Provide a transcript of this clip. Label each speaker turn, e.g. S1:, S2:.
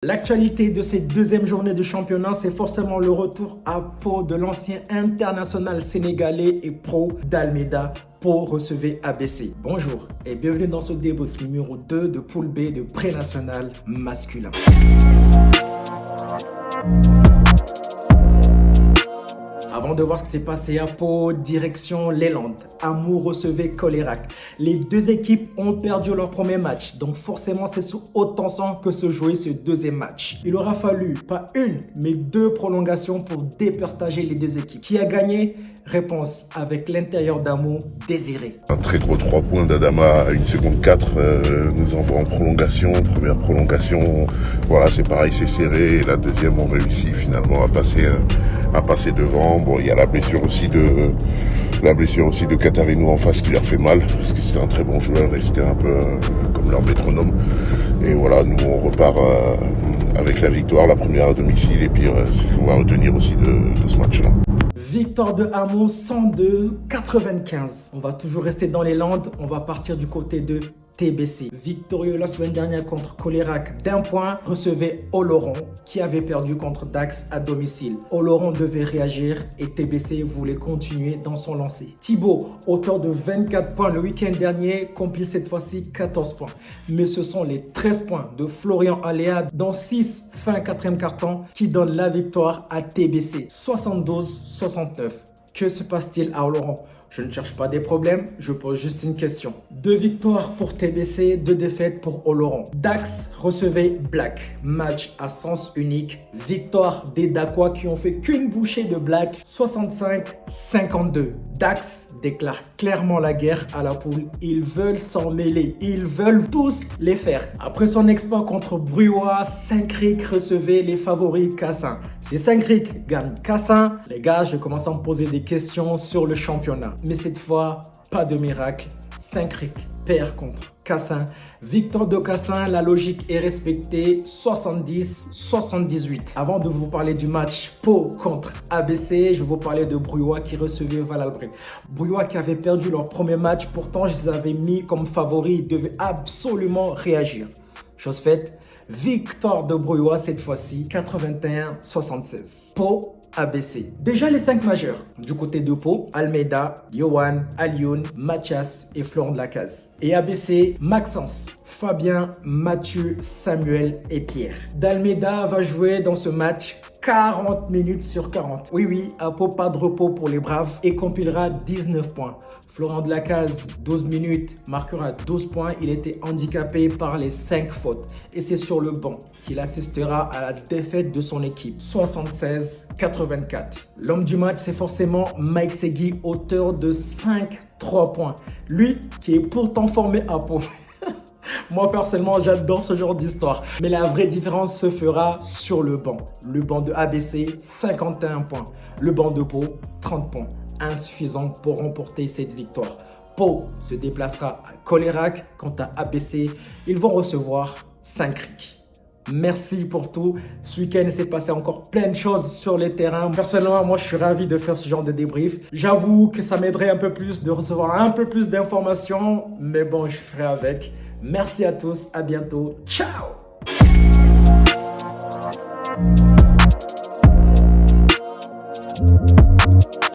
S1: L'actualité de cette deuxième journée de championnat, c'est forcément le retour à Pau de l'ancien international sénégalais et pro d'Almeida. Pau recevait ABC. Bonjour et bienvenue dans ce débrief numéro 2 de Poule B de pré-national masculin. Avant de voir ce qui s'est passé à Pau, direction les Landes. Amour recevait Colérac. Les deux équipes ont perdu leur premier match, donc forcément c'est sous haute tension que se jouait ce deuxième match. Il aura fallu pas une, mais deux prolongations pour départager les deux équipes. Qui a gagné? Réponse avec l'intérieur d'Amour désiré.
S2: Un très gros 3 points d'Adama à 1 seconde 4 nous envoie en prolongation. Première prolongation, voilà, c'est pareil, c'est serré. Et la deuxième, on réussit finalement à passer devant. Bon, il y a la blessure aussi de Catarino en face qui leur fait mal, parce que c'était un très bon joueur et c'était un peu comme leur métronome. Et voilà, nous on repart avec la victoire, la première à domicile, et puis c'est ce qu'on va retenir aussi de ce match-là.
S1: Victoire de Hameau 102-95. On va toujours rester dans les Landes. On va partir du côté de TBC. Victorieux la semaine dernière contre Colérac d'1 point, recevait Oloron qui avait perdu contre Dax à domicile. Oloron devait réagir et TBC voulait continuer dans son lancer. Thibaut, auteur de 24 points le week-end dernier, compile cette fois-ci 14 points. Mais ce sont les 13 points de Florian Aléa dans 6 fin 4e quart-temps qui donnent la victoire à TBC. 72-69. Que se passe-t-il à Oloron? Je ne cherche pas des problèmes, je pose juste une question. 2 victoires pour TBC, 2 défaites pour Oloron. Dax recevait Black. Match à sens unique. Victoire des Dacois qui ont fait qu'une bouchée de Black. 65-52. Dax déclare clairement la guerre à la poule. Ils veulent s'en mêler. Ils veulent tous les faire. Après son exploit contre Bruyois, Saint-Cric recevait les favoris Cassin. Si Saint-Cric gagne Cassin, les gars, je commence à me poser des questions sur le championnat. Mais cette fois, pas de miracle. Saint-Cric perd contre Cassin. Victoire de Cassin, la logique est respectée, 70-78. Avant de vous parler du match Pau contre ABC, je vais vous parler de Bruyois qui recevait Valalbrecht. Bruyois qui avait perdu leur premier match, pourtant je les avais mis comme favoris, ils devaient absolument réagir. Chose faite, victoire de Bruyois cette fois-ci, 81-76. Pau ABC. Déjà les 5 majeurs. Du côté de Pau, Almeida, Yohan, Alioun, Mathias et Florent de la Case. Et ABC, Maxence, Fabien, Mathieu, Samuel et Pierre. D'Almeida va jouer dans ce match 40 minutes sur 40. Oui, à Pau, pas de repos pour les Braves et compilera 19 points. Florent de la Case, 12 minutes, marquera 12 points. Il était handicapé par les 5 fautes. Et c'est sur le banc qu'il assistera à la défaite de son équipe, 76-84. L'homme du match, c'est forcément Mike Segui, auteur de 3 points. Lui, qui est pourtant formé à Pau. Moi, personnellement, j'adore ce genre d'histoire. Mais la vraie différence se fera sur le banc. Le banc de ABC, 51 points. Le banc de Pau, 30 points. Insuffisant pour remporter cette victoire. Pau se déplacera à Colérac. Quant à ABC, ils vont recevoir Saint-Cric. Merci pour tout. Ce week-end, il s'est passé encore plein de choses sur les terrains. Personnellement, moi, je suis ravi de faire ce genre de débrief. J'avoue que ça m'aiderait un peu plus de recevoir un peu plus d'informations. Mais bon, je ferai avec. Merci à tous. À bientôt. Ciao!